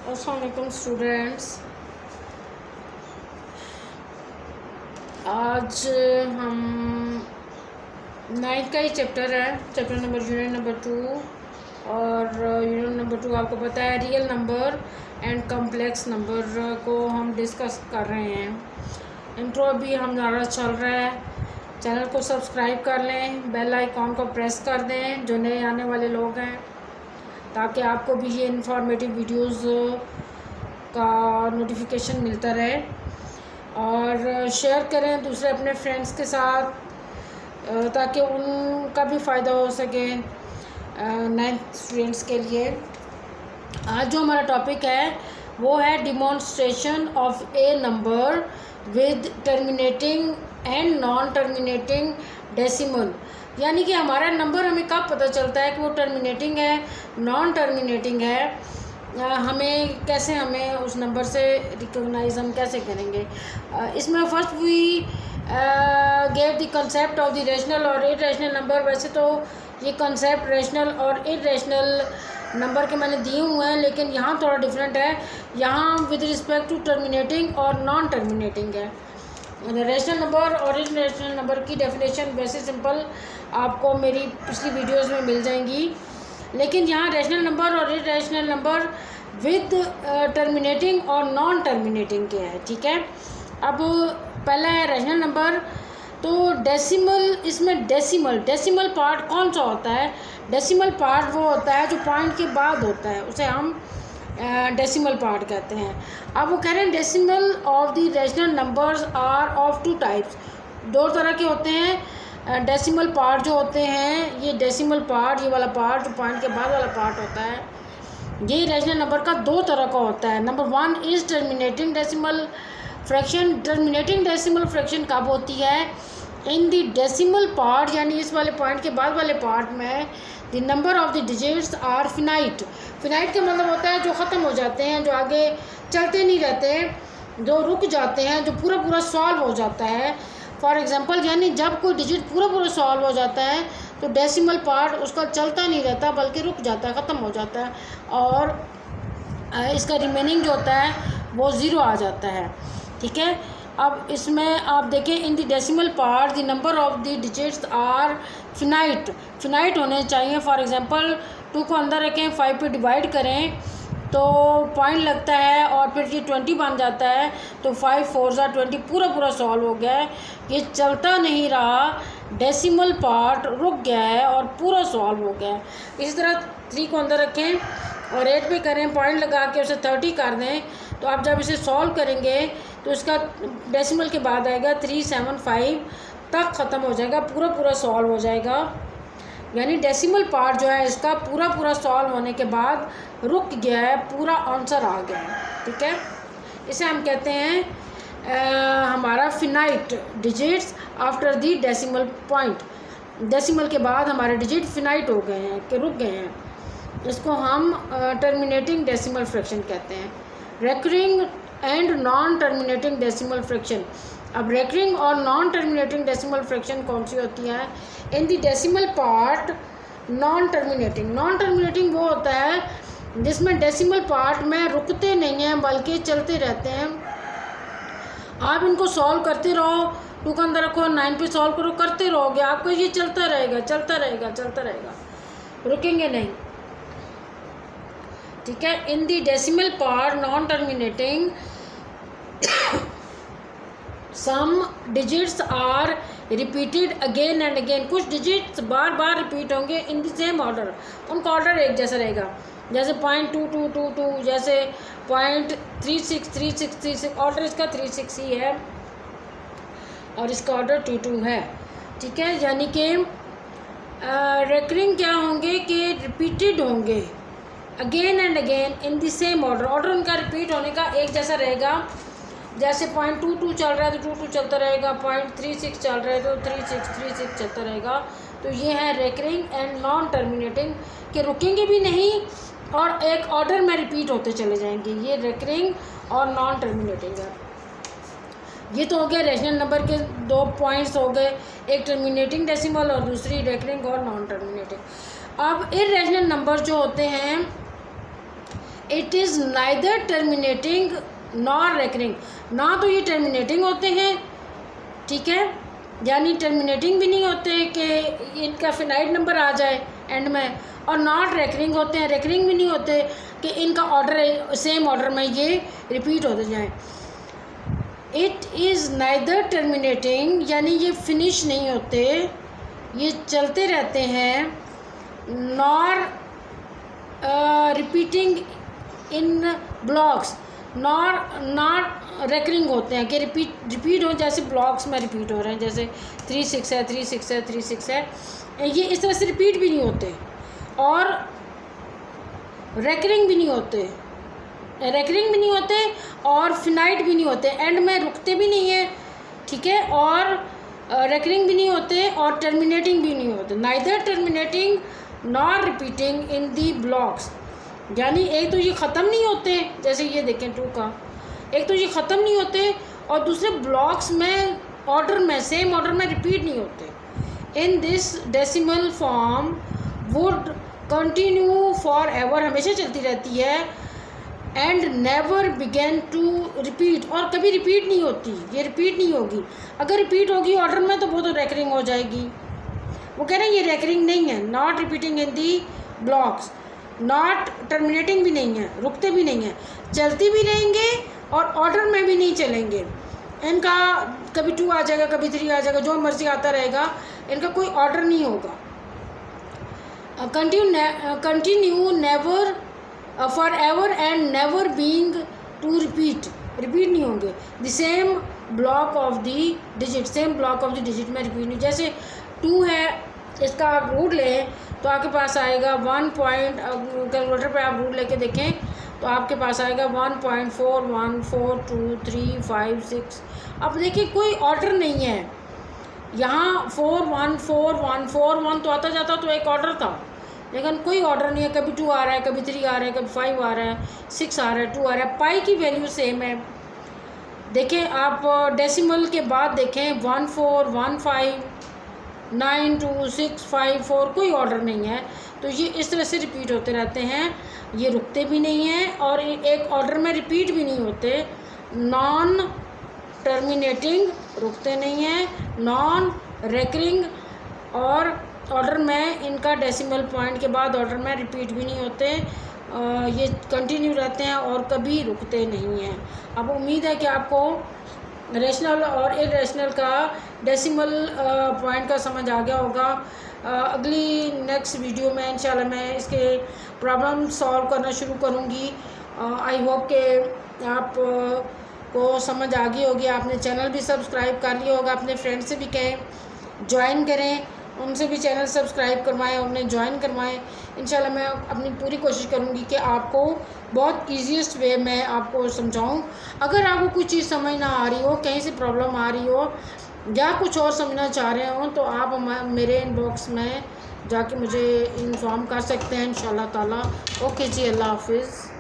अस्सलाम वालेकुम स्टूडेंट्स। आज हम नाइन्थ का ही चैप्टर है, चैप्टर नंबर यूनिट नंबर 2। और यूनिट नंबर 2 आपको पता है real number and complex number को हम डिस्कस कर रहे हैं। इंट्रो भी हमारा चल रहा है। चैनल को सब्सक्राइब कर लें, बेल आइकॉन को प्रेस कर दें जो नए आने वाले लोग हैं, ताकि आपको भी ये इन्फॉर्मेटिव वीडियोस का नोटिफिकेशन मिलता रहे। और शेयर करें दूसरे अपने फ्रेंड्स के साथ, ताकि उनका भी फ़ायदा हो सके नाइन्थ स्टूडेंट्स के लिए। आज जो हमारा टॉपिक है वो है demonstration of A number with terminating and non terminating decimal. यानी कि हमारा नंबर हमें कब पता चलता है कि वो टर्मिनेटिंग है, नॉन टर्मिनेटिंग है, हमें उस नंबर से रिकॉग्नाइज हम कैसे करेंगे। इसमें first we gave the concept of the rational और इरेशनल नंबर। वैसे तो ये कंसेप्ट रेशनल और इरेशनल नंबर के मैंने दिए हुए हैं, लेकिन यहाँ थोड़ा डिफरेंट है। यहाँ विद रिस्पेक्ट टू टर्मिनेटिंग और नॉन टर्मिनेटिंग है। रेशनल नंबर और इरेशनल नंबर की डेफिनेशन वैसे सिंपल आपको मेरी पिछली वीडियोस में मिल जाएंगी, लेकिन यहाँ रेशनल नंबर और इरेशनल नंबर विद टर्मिनेटिंग और नॉन टर्मिनेटिंग के है। ठीक है, अब पहला है रेशनल नंबर। तो डेसिमल, इसमें डेसिमल पार्ट कौन सा होता है? डेसिमल पार्ट वो होता है जो पॉइंट के बाद होता है, उसे हम डेसिमल पार्ट कहते हैं। अब वो कह रहे हैं decimal of the rational numbers are of two types. दो तरह के होते हैं डेसिमल पार्ट जो होते हैं। ये डेसिमल पार्ट, ये वाला पार्ट जो पॉइंट के बाद वाला पार्ट होता है, ये रेशनल नंबर का दो तरह का होता है। Number 1 is terminating decimal fraction. Terminating decimal fraction कब होती है? इन द डेसिमल पार्ट, यानी इस वाले पॉइंट के बाद वाले पार्ट में the number of the digits are finite. Finite का मतलब होता है जो ख़त्म हो जाते हैं, जो आगे चलते नहीं रहते, जो रुक जाते हैं, जो पूरा पूरा सॉल्व हो जाता है। फॉर एग्जांपल, यानी जब कोई डिजिट पूरा पूरा सॉल्व हो जाता है तो डेसिमल पार्ट उसका चलता नहीं रहता, बल्कि रुक जाता है, ख़त्म हो जाता है, और इसका रिमेनिंग जो होता है वो ज़ीरो आ जाता है। ठीक है, अब इसमें आप देखें in the decimal part the number of the digits are finite होने चाहिए। फॉर एग्जांपल 2 को अंदर रखें, 5 पे डिवाइड करें तो पॉइंट लगता है और फिर ये 20 बन जाता है। तो 5 4 ज़ा 20 पूरा पूरा सॉल्व हो गया है। ये चलता नहीं रहा, डेसिमल पार्ट रुक गया है और पूरा सॉल्व हो गया है। इसी तरह 3 को अंदर रखें और 8 पे करें, पॉइंट लगा के उसे 30 कर दें। तो आप जब इसे सॉल्व करेंगे तो इसका डेसिमल के बाद आएगा 375 तक ख़त्म हो जाएगा, पूरा पूरा सॉल्व हो जाएगा। यानी डेसिमल पार्ट जो है इसका पूरा पूरा सॉल्व होने के बाद रुक गया है, पूरा आंसर आ गया है। ठीक है, इसे हम कहते हैं हमारा finite digits after the decimal point. Decimal के बाद हमारे डिजिट फिनाइट हो गए हैं, कि रुक गए हैं। इसको हम टर्मिनेटिंग डेसिमल फ्रैक्शन कहते हैं। Recurring and non terminating decimal fraction. अब रेकरिंग और नॉन टर्मिनेटिंग डेसिमल फ्रैक्शन कौन सी होती है? In the decimal part non terminating वो होता है जिसमें डेसिमल पार्ट में रुकते नहीं हैं, बल्कि चलते रहते हैं। आप इनको सॉल्व करते रहो, 2 का अंदर रखो, 9 पे सॉल्व करो, करते रहोगे, आपको ये चलता रहेगा, रुकेंगे नहीं। ठीक है, in the decimal part non terminating some digits are repeated again and again. कुछ डिजिट्स बार बार रिपीट होंगे इन द सेम ऑर्डर, उनका ऑर्डर एक जैसा रहेगा। जैसे 0.2222, जैसे 0.363636, ऑर्डर इसका 36 ही है और इसका ऑर्डर 22 है। ठीक है, यानी कि रेकरिंग क्या होंगे कि रिपीटेड होंगे again and again in the same order. Order उनका रिपीट होने का एक जैसा रहेगा। जैसे 0.22 चल रहा है तो 22 चलता रहेगा, 0.36 चल रहा है तो 36 चलता रहेगा। तो ये है रेकरिंग एंड नॉन टर्मिनेटिंग, के रुकेंगे भी नहीं और एक ऑर्डर में रिपीट होते चले जाएंगे। ये रेकरिंग और नॉन टर्मिनेटिंग है। ये तो हो गया रेशनल नंबर के 2 पॉइंट्स हो गए, एक टर्मिनेटिंग डेसिमल और दूसरी रेकरिंग और नॉन टर्मिनेटिंग। अब इरेशनल नंबर जो होते हैं, it is neither terminating nor recurring, ना तो ये टर्मिनेटिंग होते हैं, ठीक है, यानी टर्मिनेटिंग भी नहीं होते कि इनका फिनाइट नंबर आ जाए एंड में, और नॉट रेकरिंग होते हैं, रेकरिंग भी नहीं होते कि इनका ऑर्डर सेम ऑर्डर में ये रिपीट होते जाएं। इट इज़ नाइदर टर्मिनेटिंग यानी ये फिनिश नहीं होते, ये चलते रहते हैं, nor repeating in blocks, not recurring होते हैं कि रिपीट हो, जैसे ब्लॉक्स में रिपीट हो रहे हैं, जैसे 3 6 है 3 6 है 3 6 है, ये इस तरह से रिपीट भी नहीं होते और रेकरिंग भी नहीं होते, रेकरिंग भी नहीं होते और फिनाइट भी नहीं होते, एंड में रुकते भी नहीं है, ठीक है, और रेकरिंग भी नहीं होते और टर्मिनेटिंग भी नहीं होते। नाइदर टर्मिनेटिंग नॉर रिपीटिंग इन दी ब्लॉक्स, यानी एक तो ये ख़त्म नहीं होते, जैसे ये देखें 2 का, एक तो ये ख़त्म नहीं होते और दूसरे ब्लॉक्स में ऑर्डर में सेम ऑर्डर में रिपीट नहीं होते। In this decimal form would continue for ever, हमेशा चलती रहती है, and never begin to repeat, और कभी रिपीट नहीं होती, ये रिपीट नहीं होगी। अगर रिपीट होगी ऑर्डर में तो वो तो रेकरिंग हो जाएगी। वो कह रहे हैं ये रेकरिंग नहीं है, not repeating in the blocks, not terminating भी नहीं है, रुकते भी नहीं है, चलती भी रहेंगे और ऑर्डर में भी नहीं चलेंगे। इनका कभी 2 आ जाएगा, कभी 3 आ जाएगा, जो मर्जी आता रहेगा, इनका कोई ऑर्डर नहीं होगा। Continue never for ever and never being to repeat, repeat नहीं होंगे। The same block of the digit, same block of the digit में रिपीट नहीं, जैसे 2 है, इसका आप रूट लें तो आपके पास आएगा 1 पॉइंट, कैलकुलेटर पे आप रूट लेके देखें तो आपके पास आएगा 1.414235 6। अब देखिए कोई ऑर्डर नहीं है यहाँ, 41414 तो आता जाता तो एक ऑर्डर था, लेकिन कोई ऑर्डर नहीं है, कभी 2 आ रहा है, कभी 3 आ रहा है, कभी 5 आ रहा है, 6 आ रहा है, 2 आ रहा है। पाई की वैल्यू सेम है। देखें आप डेसिमल के बाद देखें 141592654, कोई ऑर्डर नहीं है, तो ये इस तरह से रिपीट होते रहते हैं, ये रुकते भी नहीं हैं और एक ऑर्डर में रिपीट भी नहीं होते। नॉन टर्मिनेटिंग, रुकते नहीं हैं, नॉन रेकरिंग, और ऑर्डर में इनका डेसिमल पॉइंट के बाद ऑर्डर में रिपीट भी नहीं होते, ये कंटिन्यू रहते हैं और कभी रुकते नहीं हैं। अब उम्मीद है कि आपको रेशनल और इरेशनल का डेसिमल पॉइंट का समझ आ गया होगा। अगली नेक्स्ट वीडियो में इंशाल्लाह मैं इसके प्रॉब्लम सॉल्व करना शुरू करूँगी। आई होप कि आप को समझ आ गई होगी। आपने चैनल भी सब्सक्राइब कर लिया होगा, अपने फ्रेंड से भी कहें ज्वाइन करें, उनसे भी चैनल सब्सक्राइब करवाएं, उन्हें ज्वाइन करवाएं। इंशाल्लाह मैं अपनी पूरी कोशिश करूंगी कि आपको बहुत ईजीएस्ट वे में आपको समझाऊं। अगर आपको कुछ चीज़ समझ ना आ रही हो, कहीं से प्रॉब्लम आ रही हो या कुछ और समझना चाह रहे हो, तो आप मेरे इनबॉक्स में जाके मुझे इन्फॉर्म कर सकते हैं इंशाल्लाह ताला। ओके जी, अल्लाह हाफिज़।